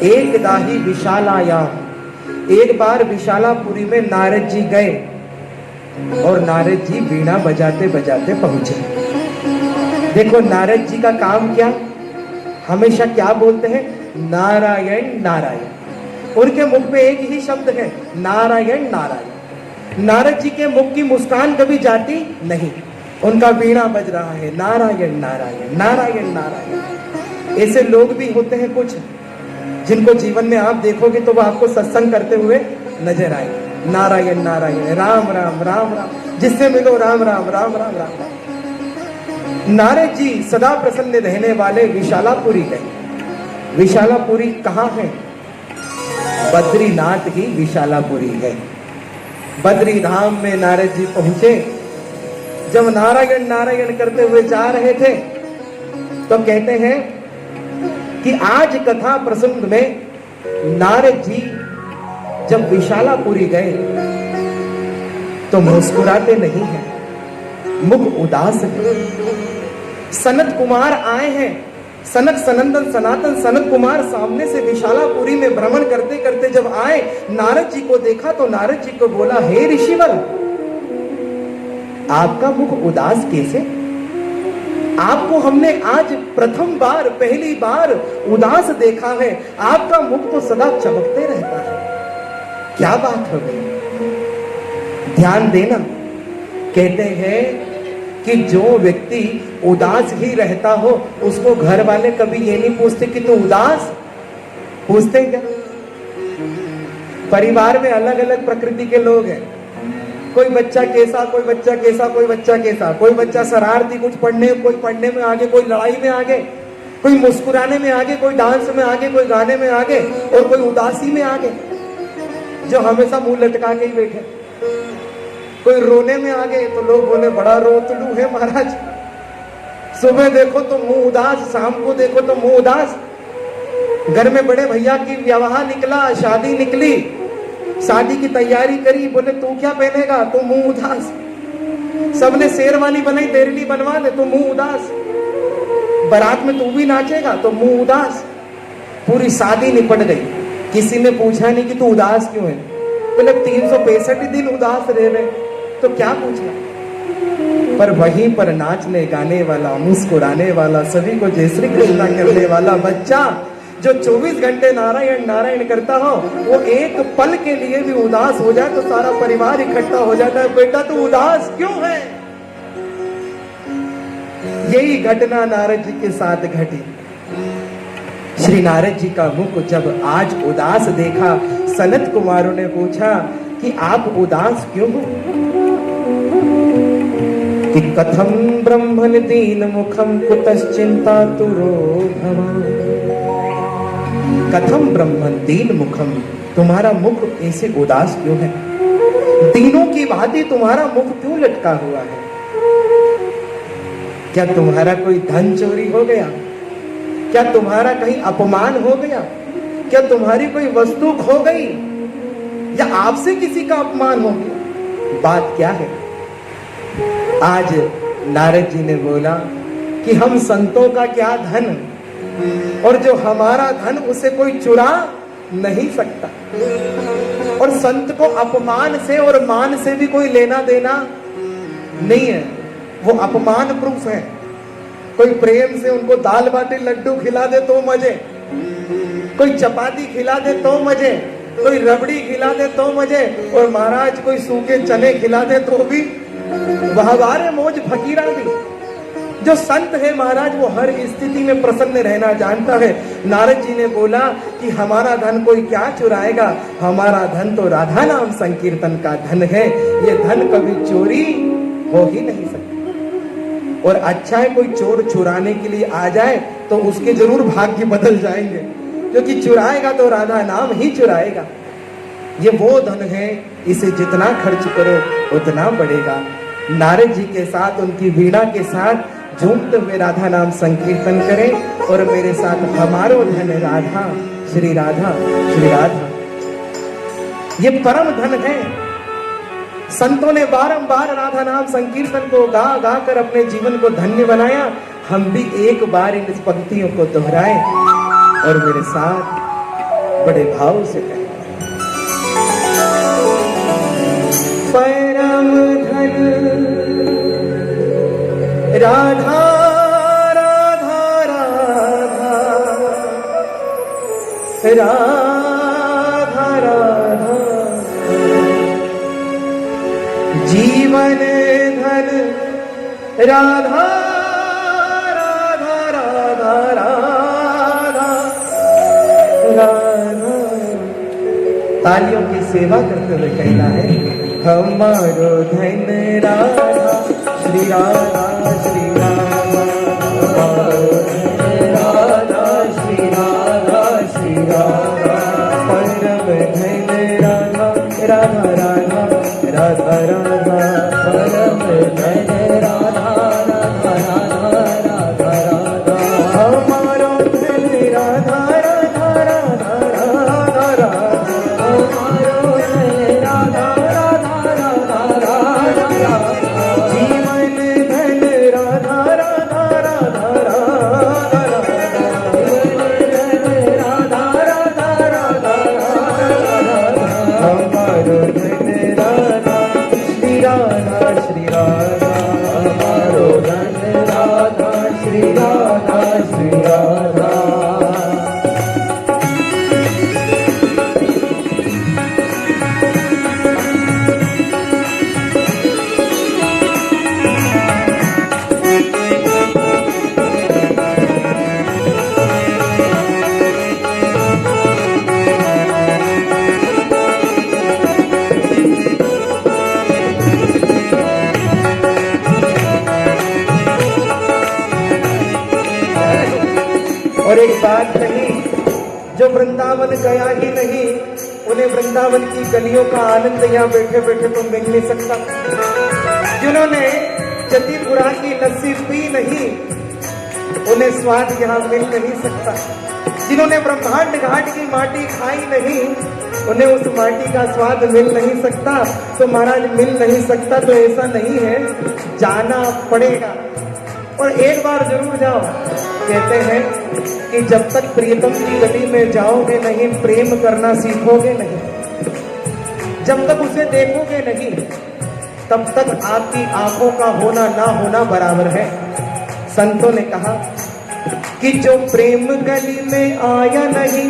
एक दाही विशालायाम, एक बार विशालापुरी में नारद जी गए और नारद जी वीणा बजाते बजाते पहुंचे। देखो नारद जी का काम क्या, हमेशा क्या बोलते हैं, नारायण नारायण। उनके मुख में एक ही शब्द है, नारायण नारायण। नारद जी के मुख की मुस्कान कभी जाती नहीं, उनका वीणा बज रहा है, नारायण नारायण नारायण नारायण। ऐसे लोग भी होते हैं कुछ, जिनको जीवन में आप देखोगे तो वो आपको सत्संग करते हुए नजर आए, नारायण नारायण, राम राम राम राम, जिससे मिलो राम राम राम राम राम राम। नारद जी सदा प्रसन्न रहने वाले विशालापुरी गए। विशालापुरी कहाँ है? बद्रीनाथ ही विशालापुरी है। बद्री धाम में नारद जी पहुंचे। जब नारायण नारायण करते हुए जा रहे थे तो कहते हैं कि आज कथा प्रसंग में नारद जी जब विशालापुरी गए तो मुस्कुराते नहीं हैं, मुख उदास है। सनत कुमार आए हैं, सनक सनंदन सनातन सनत कुमार सामने से विशालापुरी में भ्रमण करते करते जब आए, नारद जी को देखा तो नारद जी को बोला, हे ऋषिवर, आपका मुख उदास कैसे? आपको हमने आज प्रथम बार, पहली बार उदास देखा है। आपका मुख तो सदा चमकते रहता है, क्या बात हो गई? ध्यान देना, कहते हैं कि जो व्यक्ति उदास ही रहता हो उसको घर वाले कभी ये नहीं पूछते कि तू उदास, पूछते क्या? परिवार में अलग अलग प्रकृति के लोग हैं, कोई बच्चा कैसा, कोई बच्चा कैसा, कोई बच्चा कैसा, कोई बच्चा शरारती, कुछ पढ़ने, कोई पढ़ने में आगे, कोई लड़ाई में आगे, कोई मुस्कुराने में आगे, कोई डांस में आगे, कोई गाने में आगे, और कोई उदासी में आगे, जो हमेशा मुंह लटका के ही बैठे। कोई रोने में आगे तो लोग बोले बड़ा रोतलू है महाराज, सुबह देखो तो मुंह उदास, शाम को देखो तो मुंह उदास। घर में बड़े भैया की विवाह निकला, शादी निकली, शादी की तैयारी करी, बोले तू क्या पहनेगा, तो मुंह उदास। सबने शेरवानी बनाई, तेरली बनवा दे, तो मुंह उदास। बारात में तू भी नाचेगा तो मुंह उदास। पूरी शादी निपट गई, किसी ने पूछा नहीं कि तू उदास क्यों है, बोले 365 दिन उदास रह रहे, तो क्या पूछना। पर वहीं पर नाचने गाने वाला, मुस्कुराने वाला, सभी को जय श्री कृष्णा करने वाला बच्चा जो 24 घंटे नारायण नारायण करता हो, वो एक पल के लिए भी उदास हो जाए तो सारा परिवार इकट्ठा हो जाता है, बेटा तू उदास क्यों है? यही घटना नारद जी के साथ घटी। श्री नारद जी का मुख जब आज उदास देखा, सनत कुमारों ने पूछा कि आप उदास क्यों हो? कि कथम ब्रह्मन दीन मुखम कुतश्चिंता तुरो भवा। कथम ब्रह्मन दीन मुखम, तुम्हारा मुख ऐसे उदास क्यों है? दीनों की भांति तुम्हारा मुख क्यों लटका हुआ है? क्या तुम्हारा कोई धन चोरी हो गया? क्या तुम्हारा कहीं अपमान हो गया? क्या तुम्हारी कोई वस्तु खो गई, या आपसे किसी का अपमान हो गया? बात क्या है? आज नारद जी ने बोला कि हम संतों का क्या धन, और जो हमारा धन उसे कोई चुरा नहीं सकता, और संत को अपमान से और मान से भी कोई लेना देना नहीं है, वो अपमान प्रूफ है। कोई प्रेम से उनको दाल बाटी लड्डू खिला दे तो मजे, कोई चपाती खिला दे तो मजे, कोई रबड़ी खिला दे तो मजे, और महाराज कोई सूखे चने खिला दे तो भी वहवारे मौज फकीरा भी। जो संत है महाराज वो हर स्थिति में प्रसन्न रहना जानता है। नारद जी ने बोला कि हमारा धन कोई क्या चुराएगा, हमारा धन तो राधा नाम संकीर्तन का धन है, ये धन कभी चोरी हो ही नहीं सकता। और अच्छा है कोई चोर चुराने के लिए आ जाए तो उसके जरूर भाग्य बदल जाएंगे, क्योंकि चुराएगा तो राधा नाम ही चुराएगा। ये वो धन है, इसे जितना खर्च करो उतना बढ़ेगा। नारद जी के साथ, उनकी वीणा के साथ झूमते हुए राधा नाम संकीर्तन करें, और मेरे साथ हमारो धन राधा, श्री राधा, श्री राधा। ये परम धन है। संतों ने बारंबार राधा नाम संकीर्तन को गा गा कर अपने जीवन को धन्य बनाया। हम भी एक बार इन पंक्तियों को दोहराएं और मेरे साथ बड़े भाव से कहे, परम धन राधा राधा राधा राधा राधा, जीवन धन राधा राधा राधा राधा राधा। तालियों की सेवा करते हुए कहना है, हमारो धन राधा श्री राधा श्री राधा, हमारो धन राधा श्री राधा श्री राधा, परम धन राधा राधा राधा राधा राधा, परम धन राधा राधा राधा राधा राधा, हमारो धन राधा राधा राधा राधा राधा, हमारो धन राधा राधा राधा राधा, जीवन धन राधा राधा राधा राधा, जीवन धन राधा राधा राधा राधा, हमारो धन राधा श्री राधा श्री राधा, हमारो धन राधा श्री राधा श्री राधा। और एक बात कही, जो वृंदावन गया ही नहीं, उन्हें वृंदावन की गलियों का आनंद यहाँ बैठे बैठे तो मिल नहीं सकता। जिन्होंने जतीपुरा की लस्सी पी नहीं, उन्हें स्वाद यहाँ मिल नहीं सकता। जिन्होंने ब्रह्मांड घाट की माटी खाई नहीं, उन्हें उस माटी का स्वाद मिल नहीं सकता। तो महाराज मिल नहीं सकता तो ऐसा नहीं है, जाना पड़ेगा और एक बार जरूर जाओ। कहते हैं कि जब तक प्रियतम की गली में जाओगे नहीं, प्रेम करना सीखोगे नहीं, जब तक उसे देखोगे नहीं, तब तक आपकी आंखों का होना ना होना बराबर है। संतों ने कहा कि जो प्रेम गली में आया नहीं,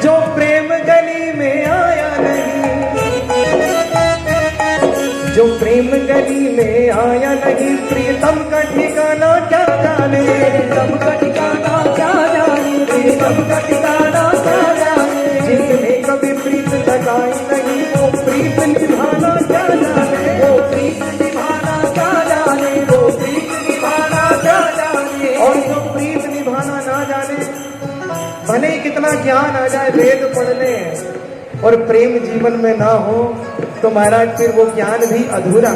जो प्रेम गली में आया नहीं, जो प्रेम गली में आया नहीं, प्रियतम का ठिकाना क्या जाने, प्रियतम का ठिकाना क्या जाने, प्रियतम का ठिकाना क्या जाने, जिसने कभी प्रीत लगाई नहीं, वो प्रीत निभाना क्या जाने, वो प्रीत निभाना क्या जाने, वो प्रीत निभाना क्या जाने। और जो प्रीत निभाना ना जाने, भले ही कितना ज्ञान आ जाए, वेद पढ़ ले और प्रेम जीवन में ना हो तो महाराज फिर वो ज्ञान भी अधूरा।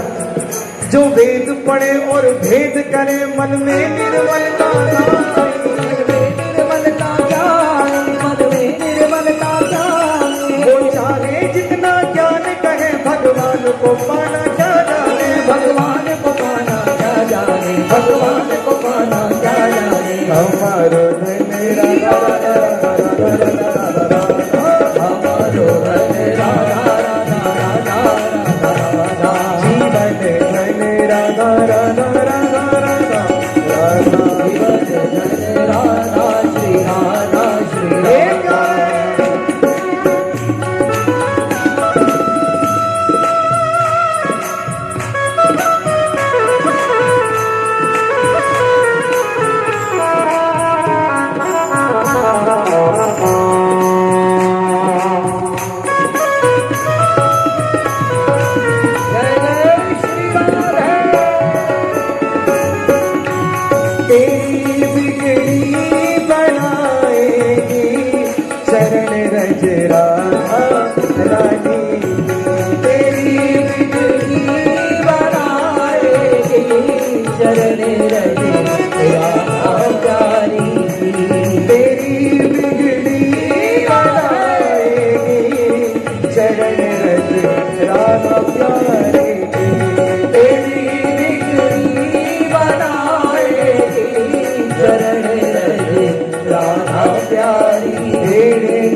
जो वेद पढ़े और भेद करे, मन में निर्मलता जाए, मन में निर्मलता जाए, मन में निर्मलता जाए। वो चाहे जितना ज्ञान कहे, भगवान को पाना क्या जाने, भगवान को पाना क्या जाने, भगवान को पाना क्या जाने। हमारो धन राधा राधा राधा राधा, हमारो धन राधा राधा राधा राधा, जीवन धन राधा राधा राधा राधा राधा, जीवन धन राधा श्री राधा श्री राधा। तेरी बिगड़ी बनाएगी चरण रज राधा रानी, तेरी बिगड़ी बनाएगी चरण रज राधा प्यारी, तेरी बिगड़ी बनाएगी चरण रज राधा प्यारी, तेरी बिगड़ी बनाएगी चरण रज राधा प्यारी।